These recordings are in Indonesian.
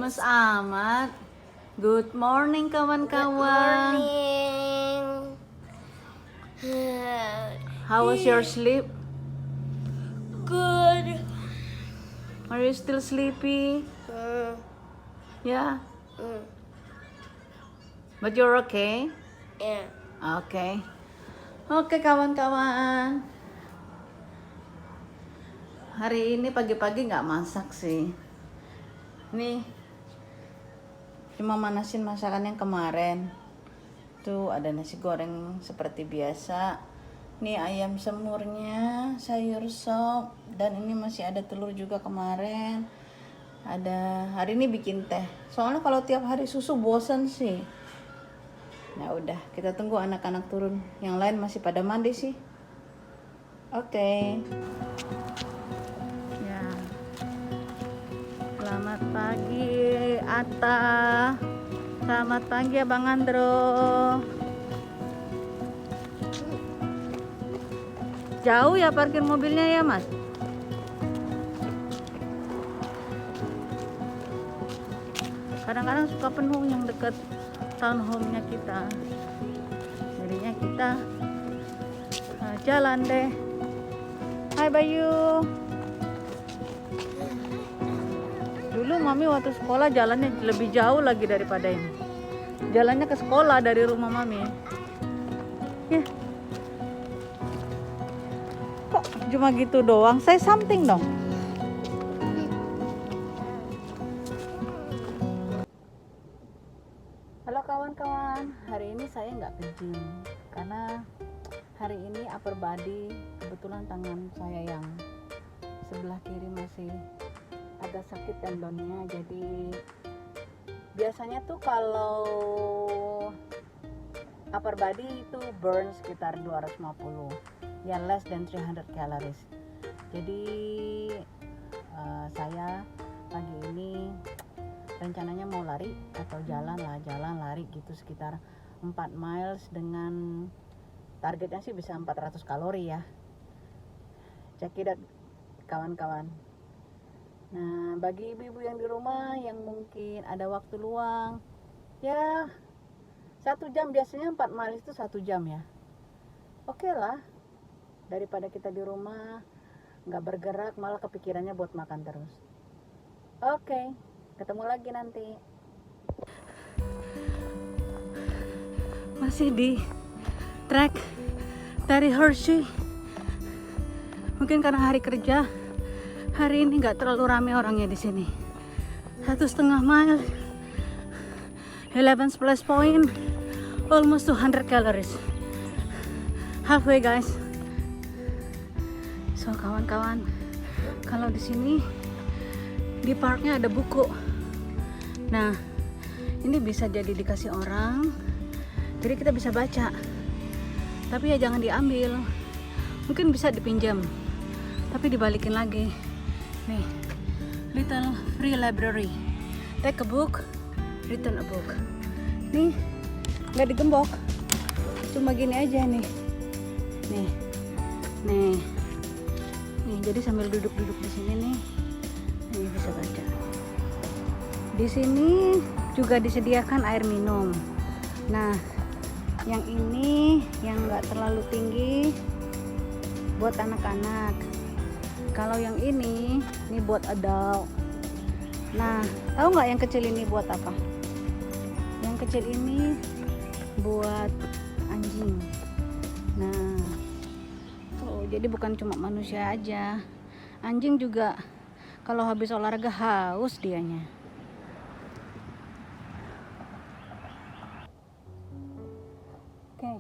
Gemes amat. Good morning kawan-kawan. Morning. How was your sleep? Good. Are you still sleepy? Yeah. But you're okay? Yeah. Okay. Oke kawan-kawan. Hari ini pagi-pagi nggak masak sih. Nih, cuma manasin masakan yang kemarin. Tuh ada nasi goreng seperti biasa. Nih ayam semurnya, sayur sop, dan ini masih ada telur juga kemarin. Hari ini bikin teh. Soalnya kalau tiap hari susu bosan sih. Nah udah, kita tunggu anak-anak turun. Yang lain masih pada mandi sih. Oke. Ya. Selamat pagi Atta. Selamat pagi Abang Andro. Jauh ya parkir mobilnya ya Mas? Kadang-kadang suka penuh yang dekat town home-nya kita. Jadinya kita jalan deh. Hai Bayu. Dulu Mami waktu sekolah jalannya lebih jauh lagi daripada ini. Jalannya ke sekolah dari rumah Mami. Ya. Kok cuma gitu doang? Say something dong. Halo kawan-kawan, hari ini saya nggak ke gym karena hari ini upper body kebetulan tangan saya yang sebelah kiri masih agak sakit tendonnya. Jadi biasanya tuh kalau upper body itu burn sekitar 250 ya, less than 300 calories. Jadi saya pagi ini rencananya mau lari atau jalan lari gitu sekitar 4 miles dengan targetnya sih bisa 400 kalori ya. Check it out kawan-kawan. Nah bagi ibu-ibu yang di rumah yang mungkin ada waktu luang ya 1 jam, biasanya 4 miles itu 1 jam ya. Oke lah, daripada kita di rumah nggak bergerak malah kepikirannya buat makan terus. Oke. Ketemu lagi nanti. Masih di trek dari Hershey. Mungkin karena hari kerja, hari ini nggak terlalu ramai orangnya di sini. 1,5 mile, 11 plus point, almost 200 calories. Halfway guys. So kawan-kawan, kalau di sini di parknya ada buku. Nah, ini bisa jadi dikasih orang, jadi kita bisa baca. Tapi ya jangan diambil. Mungkin bisa dipinjam, tapi dibalikin lagi. Nih, little free library. Take a book, return a book. Nih, nggak digembok, cuma gini aja nih. Nih. Jadi sambil duduk-duduk di sini nih bisa baca. Di sini juga disediakan air minum. Nah, yang ini yang nggak terlalu tinggi buat anak-anak. Kalau yang ini buat adult. Nah, tahu nggak yang kecil ini buat apa? Yang kecil ini buat anjing. Nah, jadi bukan cuma manusia aja. Anjing juga kalau habis olahraga haus dianya. Oke.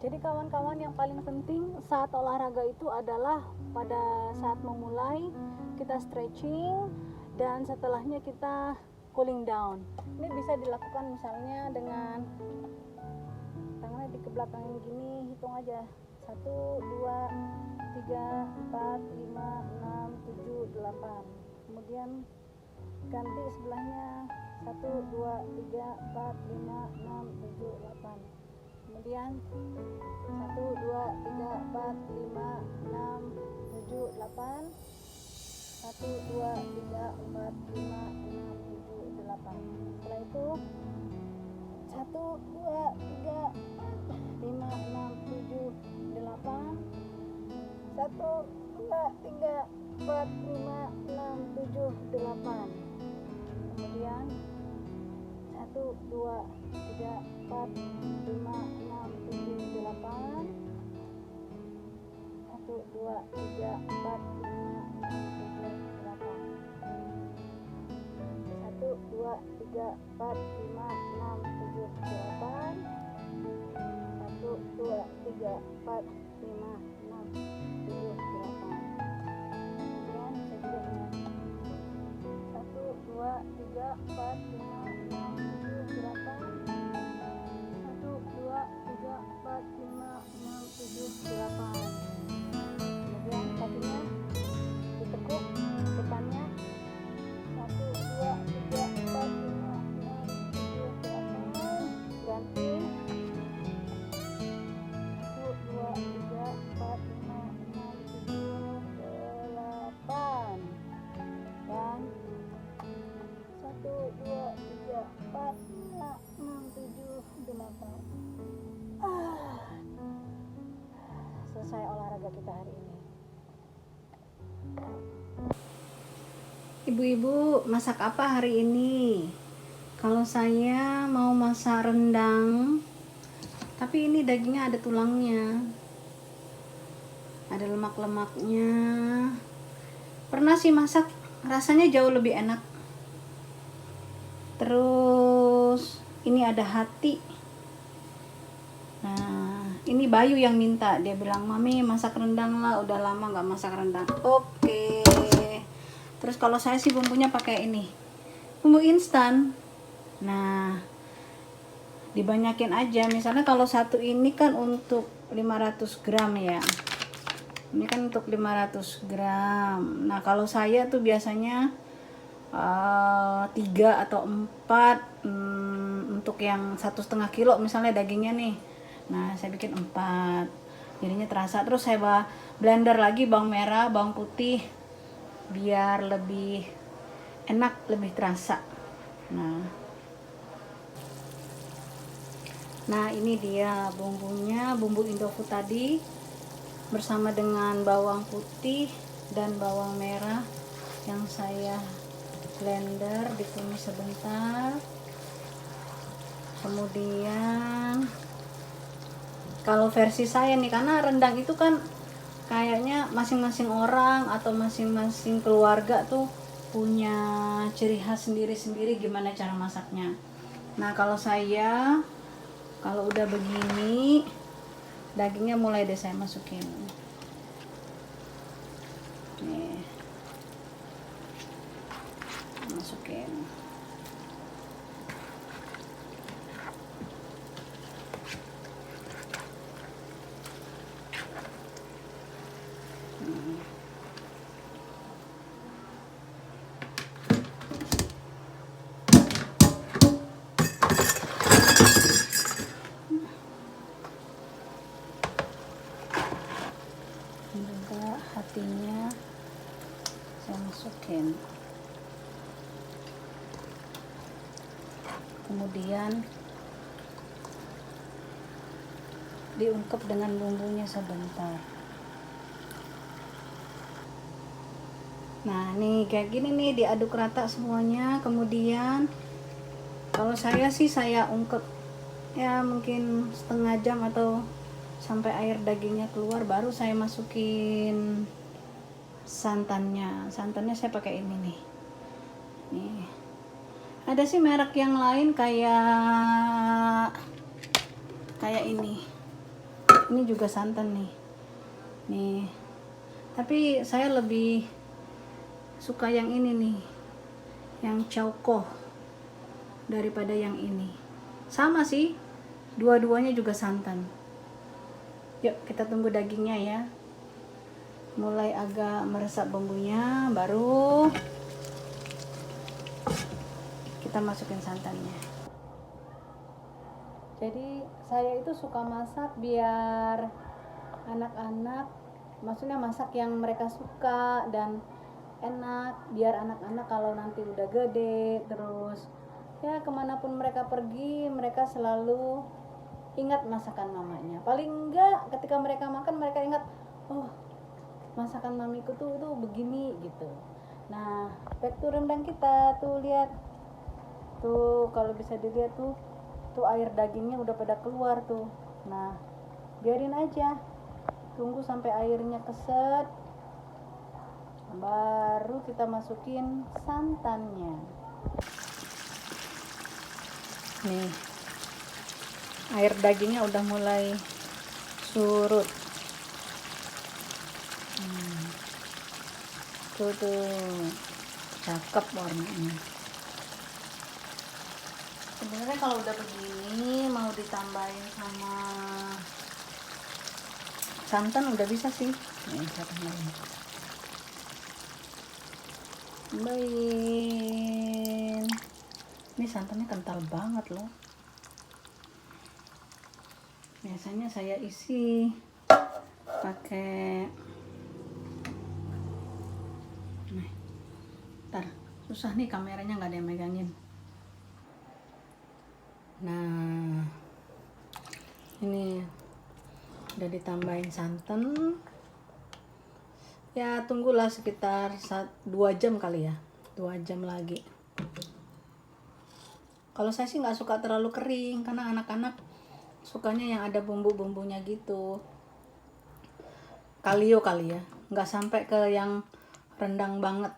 Jadi kawan-kawan, yang paling penting saat olahraga itu adalah pada saat memulai kita stretching dan setelahnya kita cooling down. Ini bisa dilakukan misalnya dengan tangannya dikebelakangin gini, hitung aja 1, 2, 3, 4, 5, 6, 7, 8. Kemudian ganti sebelahnya 1, 2, 3, 4, 5, 6, 7, 8. Kemudian 1, 2, 3, 4, 5, 6, 7, 8. 1, 2, 3, 4, 5, 6, 7, 8. Setelah itu 1, 2, 3, 5, 6, 7, 8. 1, 2, 3, 4, 5, 6, 7, 8. Kemudian 1, 2, 3, 4, 5, 6, 7, 8. 1, 2, 3, 4, 5, 6, 7, 8. 1, 2, 3, 4, 5, 6, 7, 8. 1, 2, 3, 4, 5, 6, 7, 8. Kemudian saya juga dengan 1, 2, 3, 4, 5, 6, 7, 8. 1, 2, 3, 4, 5, 6, 7, 8. Kemudian kakinya ditekuk depannya. 1, 2, 3, 4, 5, 6, 7, 8. Ganti. 1, 2, 3, 4, 5, 6, 7, 8. Dan 1, 2, 3, 4, 5, 6, 7, 8. Selesai olahraga kita hari ini. Ibu-ibu, masak apa hari ini? Kalau saya mau masak rendang, tapi ini dagingnya ada tulangnya, ada lemak-lemaknya. Pernah sih masak, rasanya jauh lebih enak. Terus ini ada hati. Nah, ini Bayu yang minta. Dia bilang, "Mami masak rendang lah, udah lama nggak masak rendang." Oke. Terus kalau saya sih bumbunya pakai ini, bumbu instan. Nah, dibanyakin aja. Misalnya kalau satu ini kan untuk 500 gram ya. Ini kan untuk 500 gram. Nah, kalau saya tuh biasanya 3 atau 4 untuk yang 1,5 kilo misalnya dagingnya nih. Nah, saya bikin 4. Jadinya terasa. Terus saya blender lagi bawang merah, bawang putih biar lebih enak, lebih terasa. Nah, ini dia bumbunya, bumbu Indofood tadi bersama dengan bawang putih dan bawang merah yang saya blender, ditumis sebentar. Kemudian kalau versi saya nih, karena rendang itu kan kayaknya masing-masing orang atau masing-masing keluarga tuh punya ciri khas sendiri-sendiri gimana cara masaknya. Nah, kalau saya, kalau udah begini, dagingnya mulai deh saya masukin. Nih. Masukin. Juga hatinya saya masukin. Kemudian diungkep dengan bumbunya sebentar. Nah, nih kayak gini nih, diaduk rata semuanya. Kemudian kalau saya sih saya ungkep ya mungkin setengah jam atau sampai air dagingnya keluar, baru saya masukin santannya. Santannya saya pakai ini nih. Nih. Ada sih merek yang lain kayak ini. Ini juga santan nih. Nih. Tapi saya lebih suka yang ini nih. Yang Choco daripada yang ini. Sama sih. Dua-duanya juga santan. Yuk, kita tunggu dagingnya ya. Mulai agak meresap bumbunya, baru kita masukin santannya. Jadi saya itu suka masak biar anak-anak, maksudnya masak yang mereka suka dan enak, biar anak-anak kalau nanti udah gede terus ya kemanapun mereka pergi mereka selalu ingat masakan mamanya. Paling enggak ketika mereka makan mereka ingat, oh masakan mamiku tuh begini gitu. Nah back to rendang kita tuh, lihat tuh, kalau bisa dilihat tuh air dagingnya udah pada keluar tuh. Nah biarin aja, tunggu sampai airnya keset, baru kita masukin santannya. Nih air dagingnya udah mulai surut. Tuh cakep warnanya. Sebenarnya kalau udah begini mau ditambahin sama santan udah bisa sih. Nih saya tambahin. Ini santannya kental banget loh. Biasanya saya isi pakai, nah, ntar susah nih kameranya nggak ada yang megangin. Nah ini udah ditambahin santan, ya tunggulah sekitar 2 jam kali ya, 2 jam lagi. Kalau saya sih nggak suka terlalu kering karena anak-anak sukanya yang ada bumbu-bumbunya gitu. Kalio kali ya, nggak sampai ke yang rendang banget.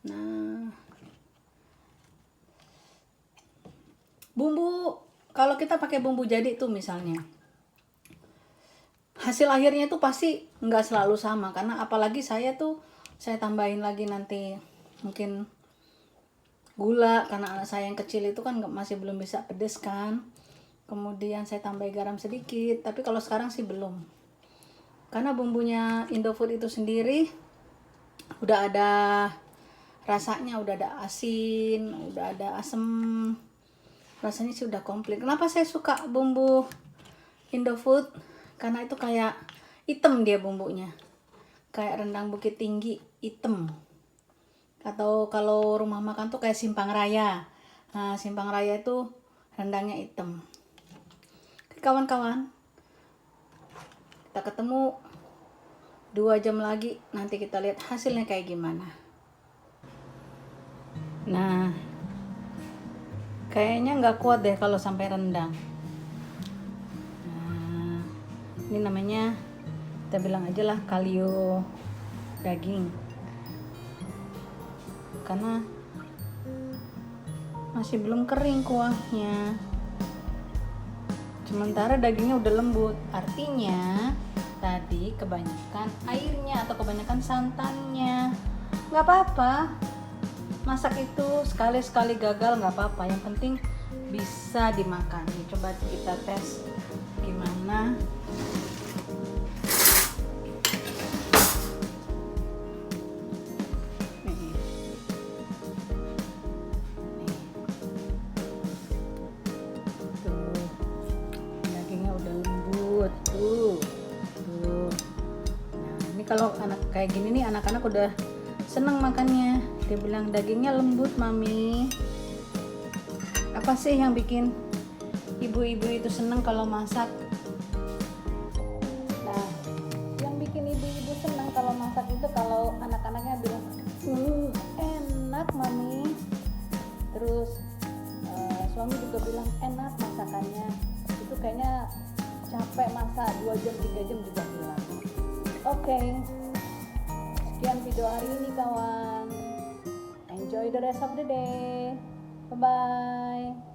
Nah bumbu, kalau kita pakai bumbu jadi tuh misalnya, hasil akhirnya tuh pasti nggak selalu sama, karena apalagi saya tambahin lagi nanti mungkin gula, karena anak saya yang kecil itu kan masih belum bisa pedes kan. Kemudian saya tambahin garam sedikit, tapi kalau sekarang sih belum, karena bumbunya Indofood itu sendiri udah ada rasanya, udah ada asin, udah ada asem, rasanya sih udah komplit. Kenapa saya suka bumbu Indofood? Karena itu kayak hitam dia bumbunya, kayak rendang Bukit Tinggi hitam, atau kalau rumah makan tuh kayak Simpang Raya. Nah Simpang Raya itu rendangnya hitam. Kawan-kawan, kita ketemu 2 jam lagi, nanti kita lihat hasilnya kayak gimana. Nah kayaknya nggak kuat deh kalau sampai rendang. Nah ini namanya, kita bilang aja lah kalio daging, karena masih belum kering kuahnya, sementara dagingnya udah lembut. Artinya tadi kebanyakan airnya atau kebanyakan santannya. Nggak apa-apa, masak itu sekali-sekali gagal nggak apa-apa, yang penting bisa dimakan. Coba kita tes gimana. Tuh. Nah ini kalau anak kayak gini nih, anak-anak udah seneng makannya. Dia bilang dagingnya lembut mami. Apa sih yang bikin ibu-ibu itu seneng kalau masak? Nah yang bikin ibu-ibu seneng kalau masak itu kalau anak-anaknya bilang enak mami, terus suami juga bilang enak masakannya. Itu kayaknya capek masak 2 jam 3 jam juga hilang. Oke, sekian video hari ini kawan. Enjoy the rest of the day. Bye bye.